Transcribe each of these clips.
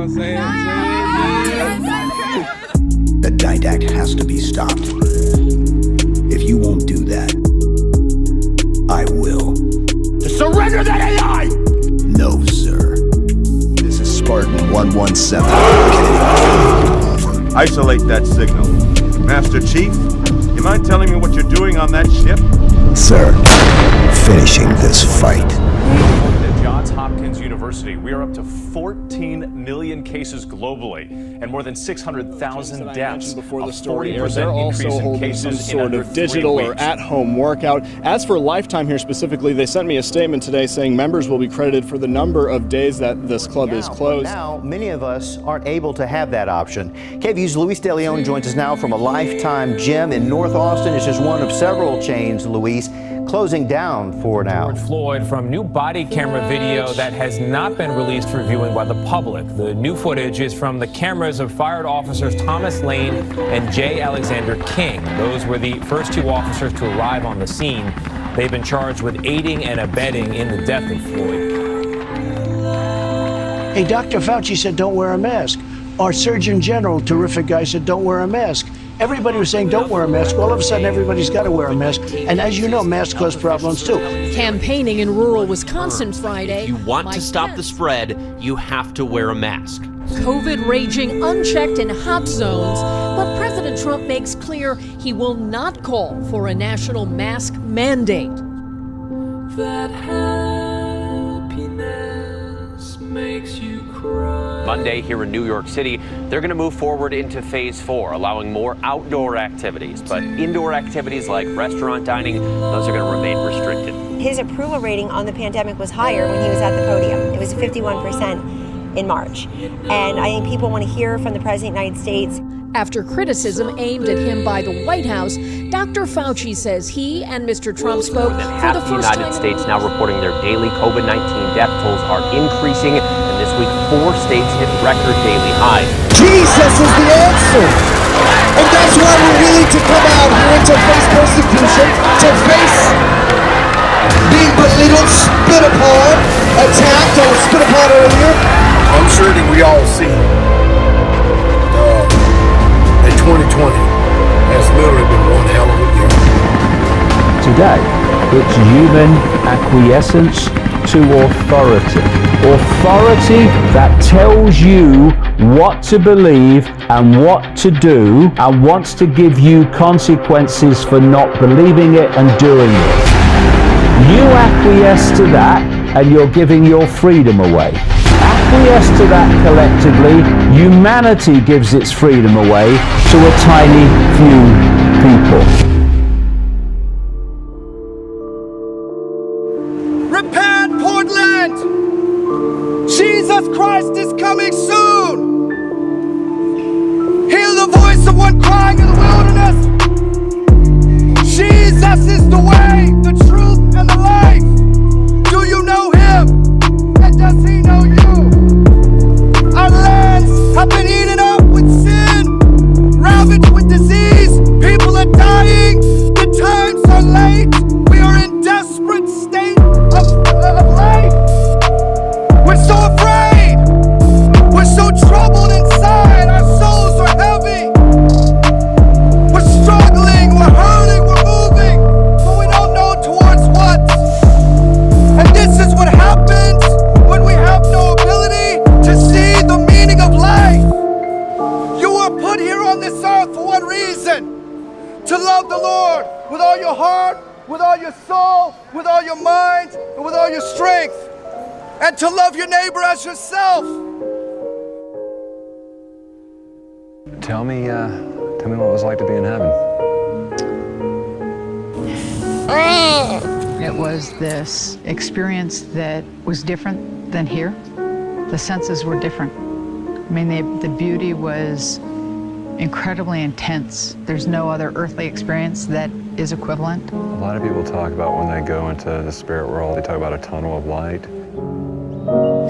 on, say it. The didact has to be stopped. If you won't do that, I will. Surrender that AI! No, sir. This is Spartan 117. Isolate that signal. Master Chief, you mind telling me what you're doing on that ship? Sir, finishing this fight. At Johns Hopkins University, we are up to 14 million cases globally and more than 600,000 deaths. Before the a story 40% aired, they're also increase in holding some cases in sort under of digital 3 or weeks. at-home workout. As for Lifetime here specifically, they sent me a statement today saying members will be credited for the number of days that this club is closed. Now, many of us aren't able to have that option. KVU's Luis De Leon joins us now from a Lifetime gym in North Austin. It's just one of several chains, Luis, closing down for now. George Floyd from new body camera video that has not been released for viewing by the public. The new footage is from the cameras of fired officers Thomas Lane and J. Alexander King. Those were the first 2 officers to arrive on the scene. They've been charged with aiding and abetting in the death of Floyd. Hey, Dr. Fauci said don't wear a mask. Our Surgeon General, terrific guy, said don't wear a mask. Everybody was saying don't wear a mask. All of a sudden, everybody's got to wear a mask. And as you know, masks cause problems too. Campaigning in rural Wisconsin Friday. If you want to stop the spread, you have to wear a mask. COVID raging unchecked in hot zones, but President Trump makes clear he will not call for a national mask mandate. That happiness makes you cry. Monday here in New York City, they're going to move forward into phase 4, allowing more outdoor activities. But indoor activities like restaurant dining, those are going to remain restricted. His approval rating on the pandemic was higher when he was at the podium. It was 51% in March. And I think people want to hear from the President of the United States. After criticism aimed at him by the White House, Dr. Fauci says he and Mr. Trump spoke for the first time. United States now reporting their daily COVID-19 death tolls are increasing, and this week 4 states hit record daily highs. Jesus is the answer! And that's why we're willing to come out here and to face persecution, to face being belittled, spit upon, attacked, or spit upon earlier. I'm sure that we all see that 2020 has literally been one hell of a year. Today, it's human acquiescence to authority. Authority that tells you what to believe and what to do and wants to give you consequences for not believing it and doing it. You acquiesce to that and you're giving your freedom away. Acquiesce to that collectively, humanity gives its freedom away to a tiny few people. Repent, Portland! Jesus Christ is coming soon! Hear the voice of one crying in the wilderness! Jesus is the way, the truth, and the life! Do you know him? And does he know you? Our lands have been eaten up with sin, ravaged with disease. People are dying. The times are late. We are in desperate state of life. We're so afraid. We're so troubled inside. Our souls are heavy. We're struggling. We're hurting. We're moving, but we don't know towards what. And this is what happens when we have no ability to see the meaning of life. You were put here on this earth for one reason: to love the Lord with all your heart, with all your soul, with all your mind, and with all your strength, and to love your neighbor as yourself. Tell me what it was like to be in heaven. It was this experience that was different than here. The senses were different. I mean, the beauty was incredibly intense. There's no other earthly experience that is equivalent. A lot of people talk about when they go into the spirit world, they talk about a tunnel of light.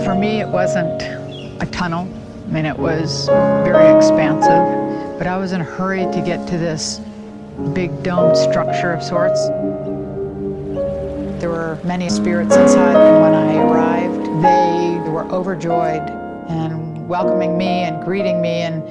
For me, it wasn't a tunnel. I mean, it was very expansive, but I was in a hurry to get to this big dome structure of sorts. There were many spirits inside, and when I arrived, they were overjoyed and welcoming me and greeting me and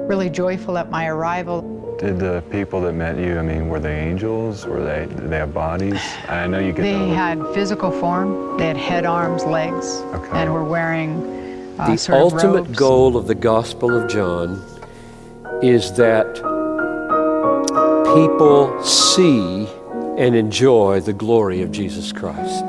really joyful at my arrival. Did the people that met you, I mean, were they angels? Did they have bodies? I know you get They had physical form. They had head, arms, legs, and were wearing the sort of ultimate robes. goal of the Gospel of John is that people see and enjoy the glory of Jesus Christ.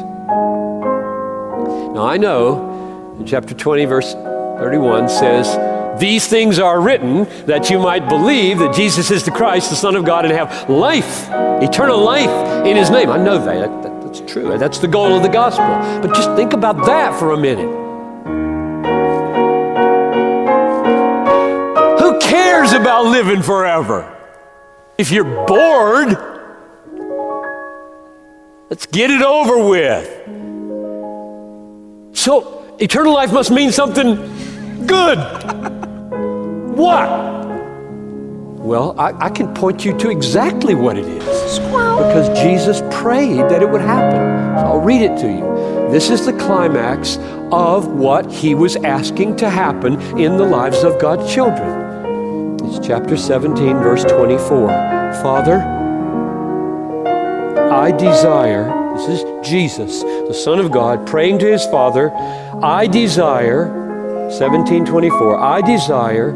Now I know in chapter 20 verse 31 says, "These things are written that you might believe that Jesus is the Christ, the Son of God, and have life, eternal life in His name." I know that's true. That's the goal of the gospel. But just think about that for a minute. Who cares about living forever? If you're bored, let's get it over with. So, eternal life must mean something good. What? Well, I can point you to exactly what it is. Because Jesus prayed that it would happen. So I'll read it to you. This is the climax of what He was asking to happen in the lives of God's children. It's chapter 17, verse 24. "Father, I desire," this is Jesus, the Son of God, praying to His Father, "I desire," 17:24, "I desire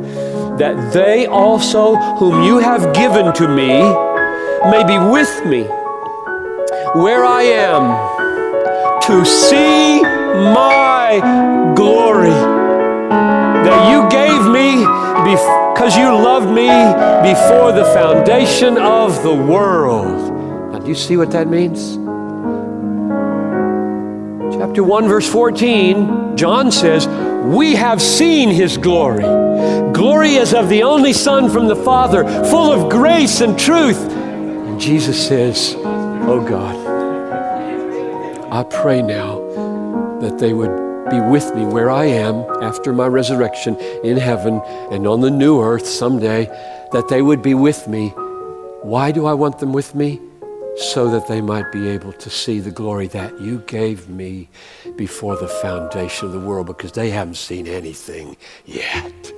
that they also whom you have given to me may be with me where I am, to see my glory that you gave me because you loved me before the foundation of the world." Now, do you see what that means? Chapter 1, verse 14, John says, "We have seen His glory. Glory as of the only Son from the Father, full of grace and truth." And Jesus says, "Oh God, I pray now that they would be with me where I am after my resurrection in heaven and on the new earth someday, that they would be with me." Why do I want them with me? So that they might be able to see the glory that you gave me before the foundation of the world, because they haven't seen anything yet.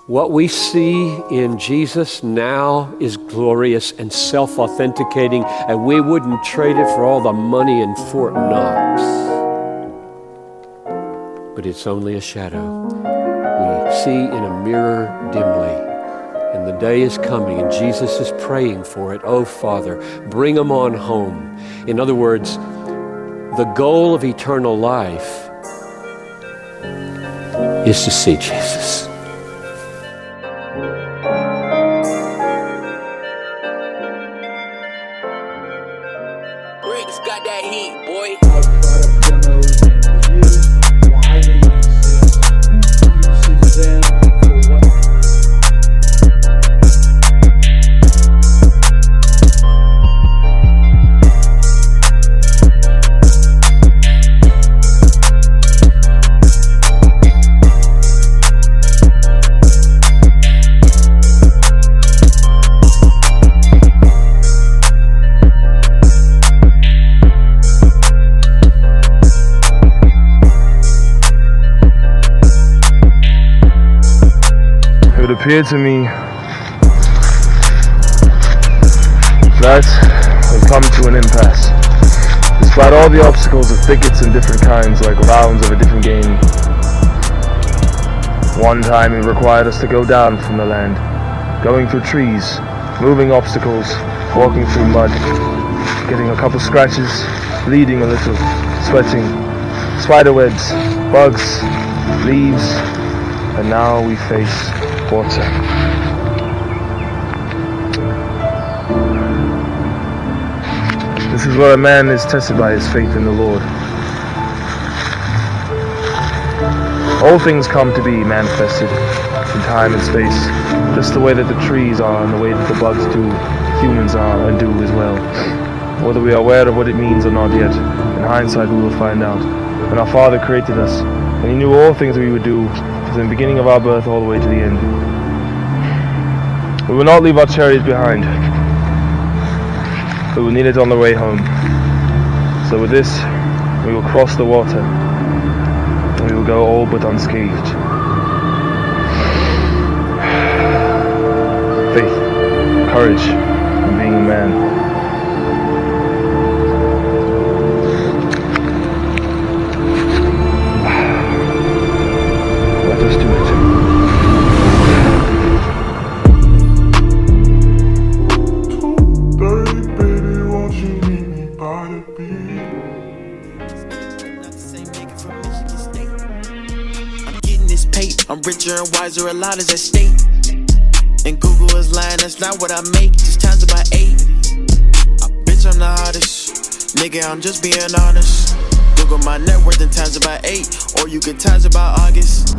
What we see in Jesus now is glorious and self-authenticating, and we wouldn't trade it for all the money in Fort Knox. But it's only a shadow. We see in a mirror dimly. And the day is coming, and Jesus is praying for it. "Oh, Father, bring them on home." In other words, the goal of eternal life is to see Jesus. Rick's got that heat, boy. It appeared to me that we've come to an impasse. Despite all the obstacles of thickets and different kinds, like rounds of a different game. One time it required us to go down from the land, going through trees, moving obstacles, walking through mud, getting a couple scratches, bleeding a little, sweating, spider webs, bugs, leaves, and now we face water. This is where a man is tested by his faith in the Lord. All things come to be manifested in time and space, just the way that the trees are and the way that the bugs do, humans are and do as well. Whether we are aware of what it means or not yet, in hindsight we will find out. When our Father created us, and He knew all things we would do, from the beginning of our birth all the way to the end. We will not leave our chariots behind. We will need it on the way home. So with this, we will cross the water We will go all but unscathed. Faith, courage, and being a man. Let us do it. I'm richer and wiser, a lot is at stake. And Google is lying, that's not what I make. Just times it by 8. Bitch, I'm the hottest. Nigga, I'm just being honest. Google my net worth and times it by 8. Or you could times it by August.